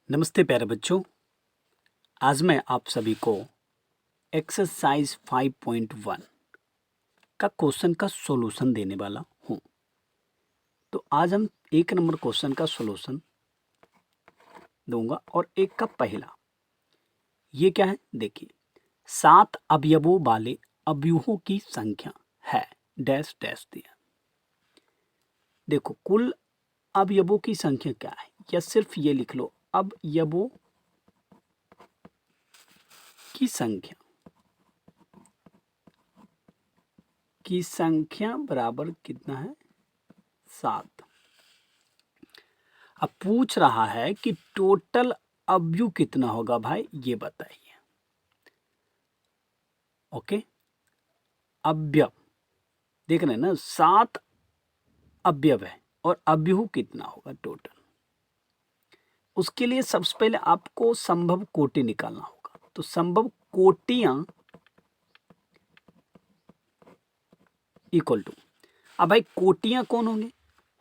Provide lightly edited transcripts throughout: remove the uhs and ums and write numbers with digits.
नमस्ते प्यारे बच्चों। आज मैं आप सभी को एक्सरसाइज 5.1 का क्वेश्चन का सॉल्यूशन देने वाला हूँ। तो आज हम 1 नंबर क्वेश्चन का सॉल्यूशन दूंगा और एक का पहला ये क्या है देखिए। 7 अवयवों वाले अवयवों की संख्या है डैश डैश दिया। देखो कुल अवयवों की संख्या क्या है, या सिर्फ ये लिख लो अवयवों की संख्या बराबर कितना है 7। अब पूछ रहा है कि टोटल अवयव कितना होगा भाई, ये बताइए। ओके, अवयव देख रहे हैं ना, 7 अवयव है और अवयव कितना होगा टोटल। उसके लिए सबसे पहले आपको संभव कोटि निकालना होगा। तो संभव कोटियां इक्वल टू, अब भाई कोटियां कौन होंगे,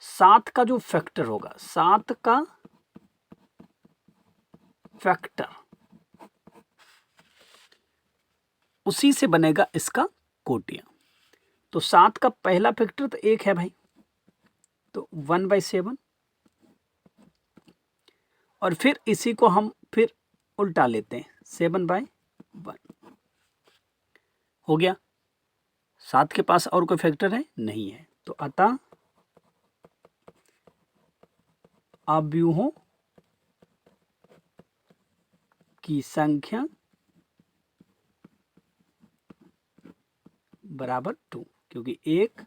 7 का जो फैक्टर होगा, 7 का फैक्टर, उसी से बनेगा इसका कोटियां। तो 7 का पहला फैक्टर तो 1 है भाई, तो 1/7, और फिर इसी को हम फिर उल्टा लेते हैं, 7/1 हो गया। 7 के पास और कोई फैक्टर है नहीं है, तो अतः अवयवों की संख्या बराबर 2, क्योंकि 1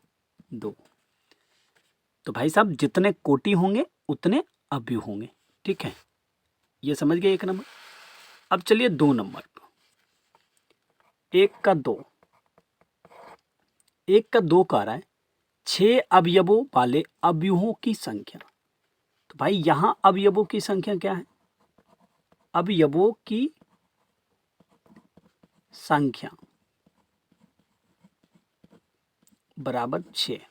2। तो भाई साहब जितने कोटि होंगे उतने अवयव होंगे, ठीक है, ये समझ गए 1 नंबर। अब चलिए 2 नंबर पर, 1 का 2, 1 का 2 का रहा है 6 अवयवों वाले अवयवों की संख्या। तो भाई यहां अवयवों की संख्या क्या है, अवयवों की संख्या बराबर 6।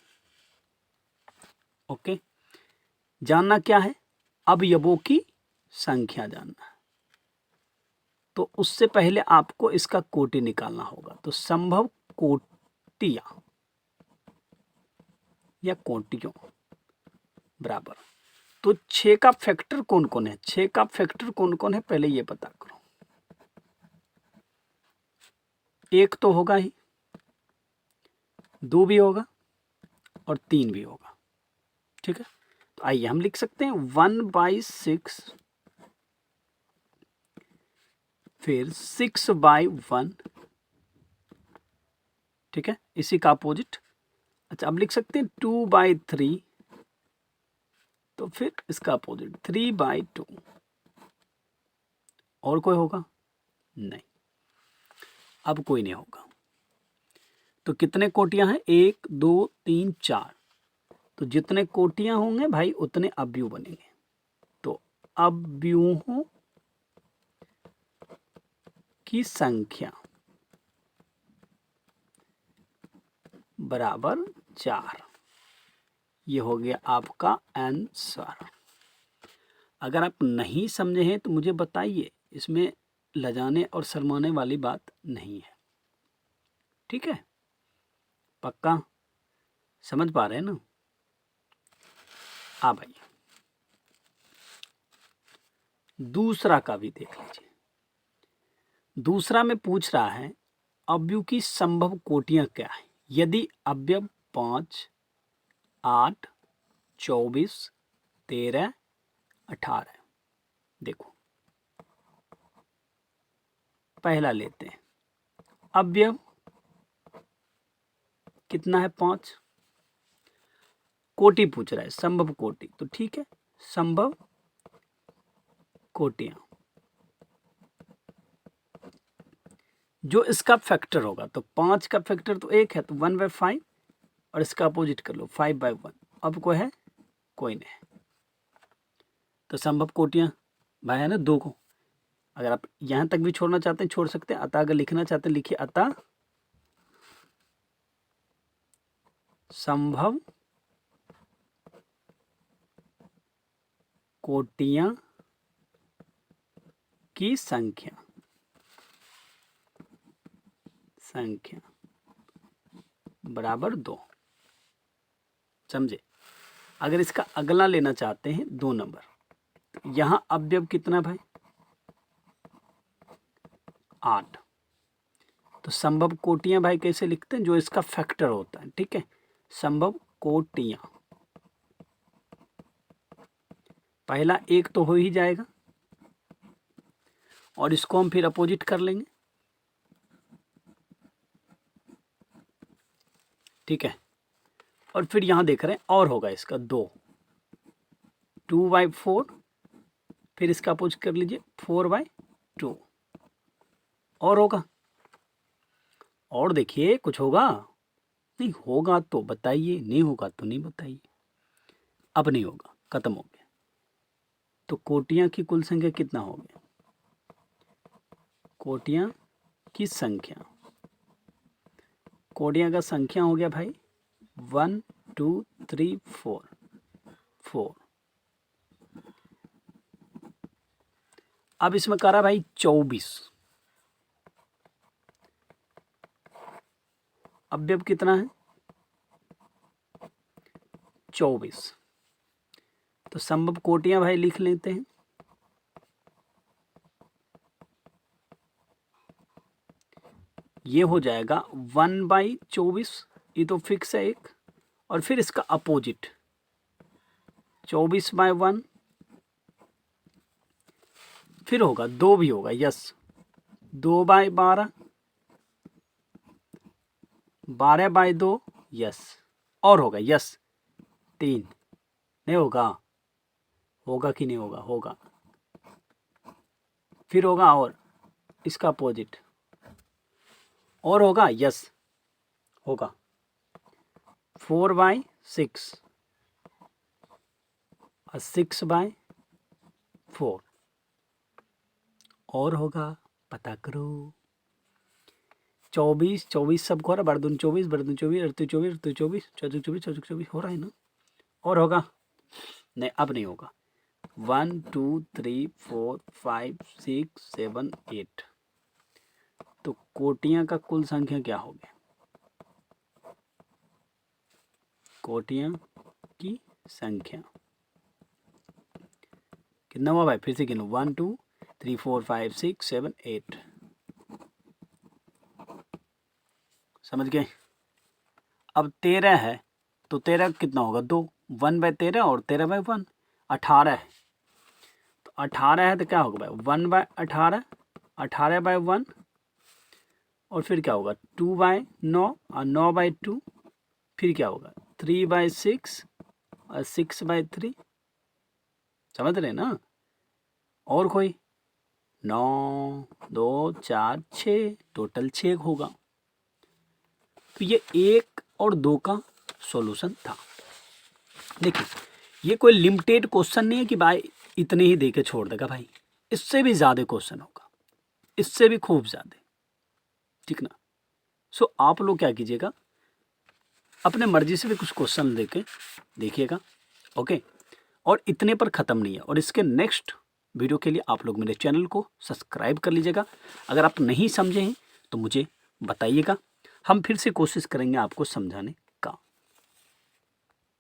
ओके, जानना क्या है, अवयवों की संख्या जानना है। तो उससे पहले आपको इसका कोटि निकालना होगा। तो संभव कोटियां या कोटियों बराबर, तो 6 का फैक्टर कौन कौन है, 6 का फैक्टर कौन कौन है पहले ये पता करो। 1 तो होगा ही, 2 भी होगा और 3 भी होगा, ठीक है। तो आइए हम लिख सकते हैं 1/6, फिर 6/1, ठीक है, इसी का अपोजिट। अच्छा, अब लिख सकते हैं 2/3, तो फिर इसका अपोजिट 3/2। और कोई होगा नहीं, अब कोई नहीं होगा। तो कितने कोटियां हैं, 1 2 3 4। तो जितने कोटियां होंगे भाई उतने अवयव बनेंगे। तो अवयवों की संख्या बराबर 4। ये हो गया आपका आंसर। अगर आप नहीं समझे हैं तो मुझे बताइए, इसमें लजाने और शर्माने वाली बात नहीं है, ठीक है, पक्का समझ पा रहे हैं ना। भाई दूसरा का भी देख लीजिए। दूसरा में पूछ रहा है अवयव की संभव कोटियां क्या है यदि अवयव 5 8 24 13 18। देखो पहला लेते हैं, अवयव कितना है 5, कोटि पूछ रहा है संभव कोटि, तो ठीक है, संभव कोटियां जो इसका फैक्टर होगा, तो 5 का फैक्टर तो 1 है, तो 1/5, और इसका अपोजिट कर लो 5/1। अब कोई है, कोई नहीं। तो संभव कोटियां भाई है ना 2 को। अगर आप यहां तक भी छोड़ना चाहते हैं छोड़ सकते हैं, अतः अगर लिखना चाहते हैं लिखिए अतः संभव कोटियां की संख्या बराबर 2। समझे? अगर इसका अगला लेना चाहते हैं 2 नंबर, यहां अवयव कितना भाई? 8। तो संभव कोटियां भाई कैसे लिखते हैं? जो इसका फैक्टर होता है, ठीक है, संभव कोटियां। पहला 1 तो हो ही जाएगा और इसको हम फिर अपोजिट कर लेंगे, ठीक है। और फिर यहां देख रहे हैं और होगा इसका 2, 2/4, फिर इसका अपोजिट कर लीजिए 4/2, और होगा। और देखिए कुछ होगा? नहीं होगा तो बताइए, नहीं होगा तो नहीं बताइए। अब नहीं होगा, खत्म हो गया। तो कोटियां की कुल संख्या कितना हो गया? कोटियां की संख्या, कोटियां का संख्या हो गया भाई 1 2 3 4। अब इसमें करा भाई 24। अवयव कितना है? 24। तो संभव कोटियां भाई लिख लेते हैं। ये हो जाएगा 1/24, ये तो फिक्स है एक, और फिर इसका अपोजिट 24/1, फिर होगा 2 भी होगा, यस 2/12, 12/2, यस, और होगा यस 3। नहीं होगा? होगा कि नहीं होगा? होगा। फिर होगा और इसका अपोजिट और होगा, यस होगा 4/6 और 6/4, और होगा, पता करो। 24 24 सबको हो रहा, बरदुन 24 बरदुन 24 अड़तु 24 अड़तु 24 चौदह 24 चौदह 24 हो रहा है ना? और होगा? नहीं, अब नहीं होगा। 1 2 3 4 5 6 7 8। तो कोटियां का कुल संख्या क्या हो गया? कोटियां की संख्या कितना हुआ भाई? फिर से गिनो, 1 2 3 4 5 6 7 8। समझ गए? अब 13 है तो 13 कितना होगा? 2, 1/13 और 13/1 18 है। तो 18 है तो क्या होगा भाई? 1/18, 18/1, और फिर क्या होगा? 2/9 और 9/2, फिर क्या होगा? 3/6 और 6/3। समझ रहे ना? और कोई? 9 2 4 6, टोटल 6 होगा। तो ये 1 और 2 का सॉल्यूशन था। देखिए, ये कोई लिमिटेड क्वेश्चन नहीं है कि भाई इतने ही दे के छोड़ देगा भाई, इससे भी ज़्यादा क्वेश्चन होगा, इससे भी खूब ज़्यादा, ठीक ना? सो आप लोग क्या कीजिएगा, अपने मर्जी से भी कुछ क्वेश्चन लेके देखिएगा, ओके। और इतने पर ख़त्म नहीं है, और इसके नेक्स्ट वीडियो के लिए आप लोग मेरे चैनल को सब्सक्राइब कर लीजिएगा। अगर आप नहीं समझे हैं तो मुझे बताइएगा, हम फिर से कोशिश करेंगे आपको समझाने